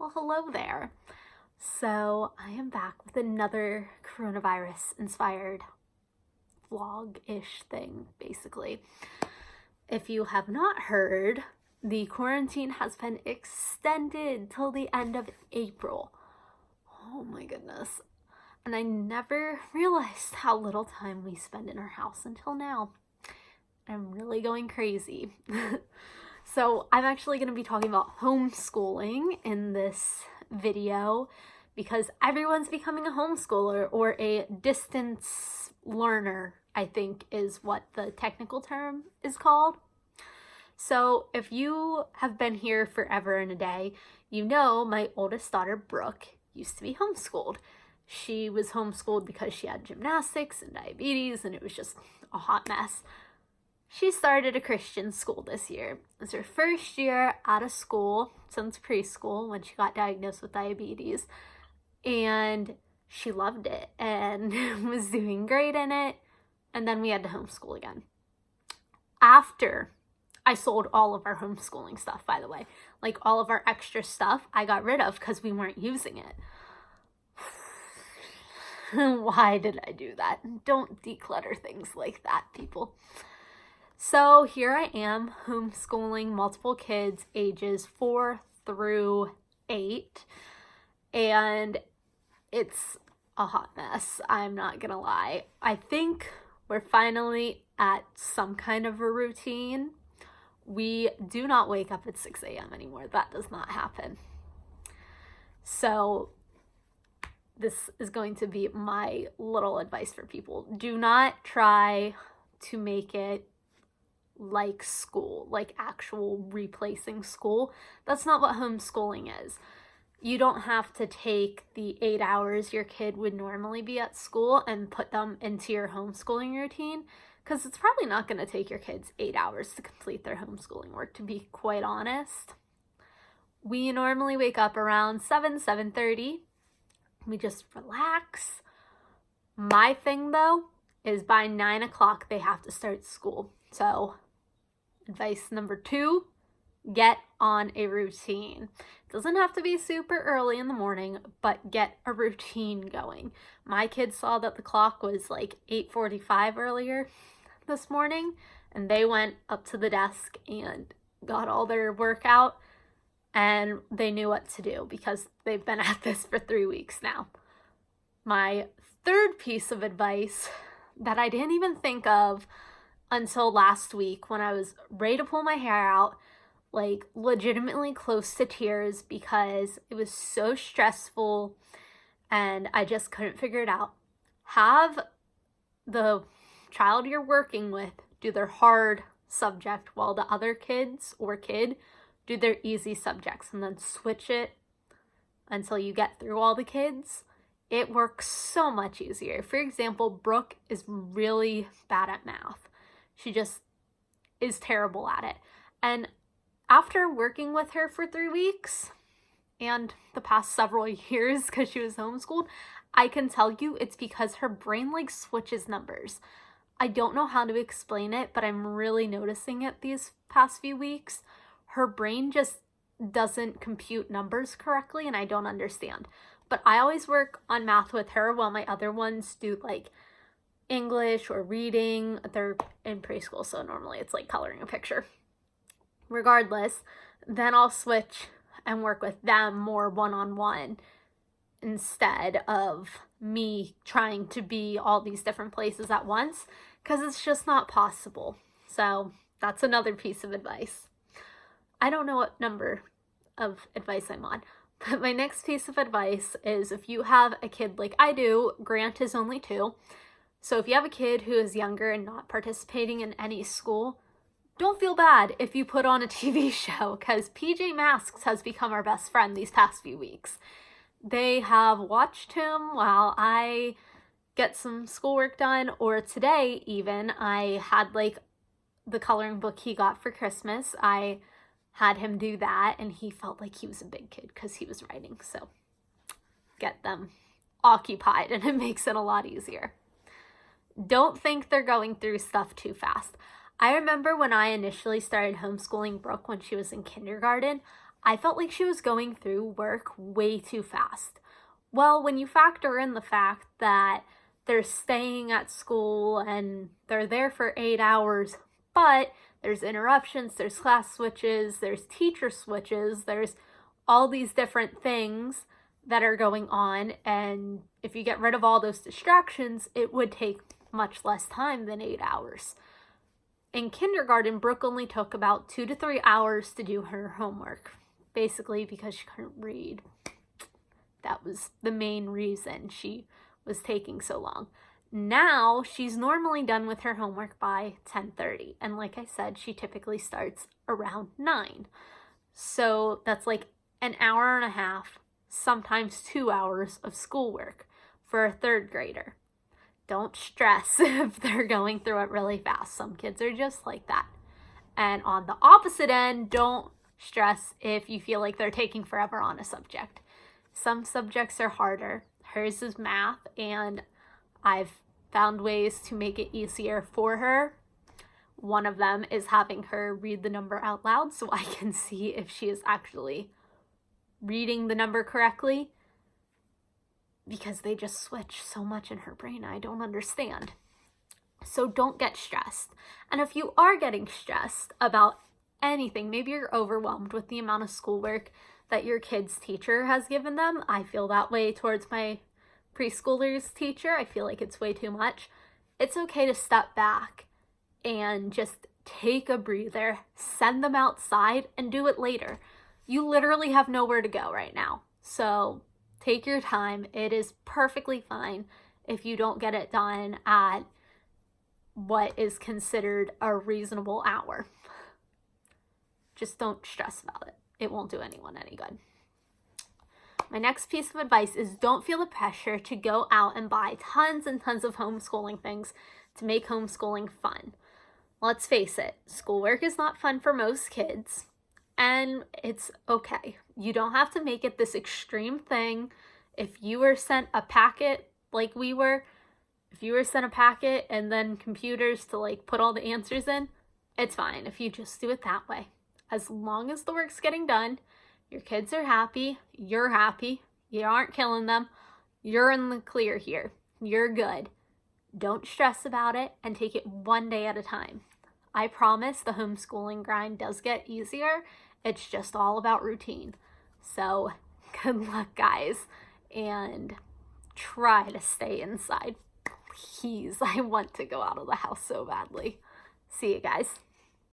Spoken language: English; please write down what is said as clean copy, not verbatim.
Well, hello there. So I am back with another coronavirus-inspired vlog-ish thing, basically. If you have not heard, the quarantine has been extended till the end of April. Oh my goodness. And I never realized how little time we spend in our house until now. I'm really going crazy. So I'm actually going to be talking about homeschooling in this video because everyone's becoming a homeschooler or a distance learner, I think is what the technical term is called. So if you have been here forever and a day, you know my oldest daughter, Brooke, used to be homeschooled. She was homeschooled because she had gymnastics and diabetes, and it was just a hot mess. She started a Christian school this year. It was her first year out of school since preschool when she got diagnosed with diabetes. And she loved it and was doing great in it. And then we had to homeschool again. After I sold all of our homeschooling stuff, by the way. Like all of our extra stuff I got rid of because we weren't using it. Why did I do that? Don't declutter things like that, people. So here I am homeschooling multiple kids ages 4 through 8, and it's a hot mess. I'm not gonna lie. I think we're finally at some kind of a routine. We do not wake up at 6 a.m. anymore. That does not happen. So this is going to be my little advice for people. Do not try to make it like school, like actual replacing school. That's not what homeschooling is. You don't have to take the 8 hours your kid would normally be at school and put them into your homeschooling routine, because it's probably not going to take your kids 8 hours to complete their homeschooling work, to be quite honest. We normally wake up around 7:30. We just relax. My thing though is by 9 o'clock they have to start school. So advice number 2, get on a routine. It doesn't have to be super early in the morning, but get a routine going. My kids saw that the clock was like 8:45 earlier this morning, and they went up to the desk and got all their work out, and they knew what to do because they've been at this for 3 weeks now. My third piece of advice that I didn't even think of until last week when I was ready to pull my hair out, like legitimately close to tears because it was so stressful and I just couldn't figure it out. Have the child you're working with do their hard subject while the other kids or kid do their easy subjects, and then switch it until you get through all the kids. It works so much easier. For example, Brooke is really bad at math. She just is terrible at it. And after working with her for 3 weeks and the past several years because she was homeschooled, I can tell you it's because her brain like switches numbers. I don't know how to explain it, but I'm really noticing it these past few weeks. Her brain just doesn't compute numbers correctly, and I don't understand. But I always work on math with her while my other ones do like English or reading. They're in preschool, so normally it's like coloring a picture. Regardless, then I'll switch and work with them more one-on-one instead of me trying to be all these different places at once, because it's just not possible. So that's another piece of advice. I don't know what number of advice I'm on, but my next piece of advice is if you have a kid like I do, Grant is only 2. So if you have a kid who is younger and not participating in any school, don't feel bad if you put on a TV show, because PJ Masks has become our best friend these past few weeks. They have watched him while I get some schoolwork done, or today even, I had like the coloring book he got for Christmas. I had him do that, and he felt like he was a big kid because he was writing. So get them occupied, and it makes it a lot easier. Don't think they're going through stuff too fast. I remember when I initially started homeschooling Brooke when she was in kindergarten, I felt like she was going through work way too fast. Well, when you factor in the fact that they're staying at school and they're there for 8 hours, but there's interruptions, there's class switches, there's teacher switches, there's all these different things that are going on, and if you get rid of all those distractions, it would take much less time than 8 hours. In kindergarten, Brooke only took about 2 to 3 hours to do her homework, basically because she couldn't read. That was the main reason she was taking so long. Now, she's normally done with her homework by 10:30, and like I said, she typically starts around 9. So that's like an hour and a half, sometimes 2 hours of schoolwork for a 3rd grader. Don't stress if they're going through it really fast. Some kids are just like that. And on the opposite end, don't stress if you feel like they're taking forever on a subject. Some subjects are harder. Hers is math, and I've found ways to make it easier for her. One of them is having her read the number out loud so I can see if she is actually reading the number correctly, because they just switch so much in her brain. I don't understand. So don't get stressed. And if you are getting stressed about anything, maybe you're overwhelmed with the amount of schoolwork that your kid's teacher has given them. I feel that way towards my preschooler's teacher. I feel like it's way too much. It's okay to step back and just take a breather, send them outside, and do it later. You literally have nowhere to go right now. So take your time. It is perfectly fine if you don't get it done at what is considered a reasonable hour. Just don't stress about it. It won't do anyone any good. My next piece of advice is don't feel the pressure to go out and buy tons and tons of homeschooling things to make homeschooling fun. Let's face it, schoolwork is not fun for most kids, and it's okay. You don't have to make it this extreme thing. If you were sent a packet like we were, if you were sent a packet and then computers to like put all the answers in, it's fine if you just do it that way. As long as the work's getting done, your kids are happy, you're happy, you aren't killing them, you're in the clear here, you're good. Don't stress about it and take it one day at a time. I promise the homeschooling grind does get easier. It's just all about routine. So good luck, guys, and try to stay inside. Please, I want to go out of the house so badly. See you guys.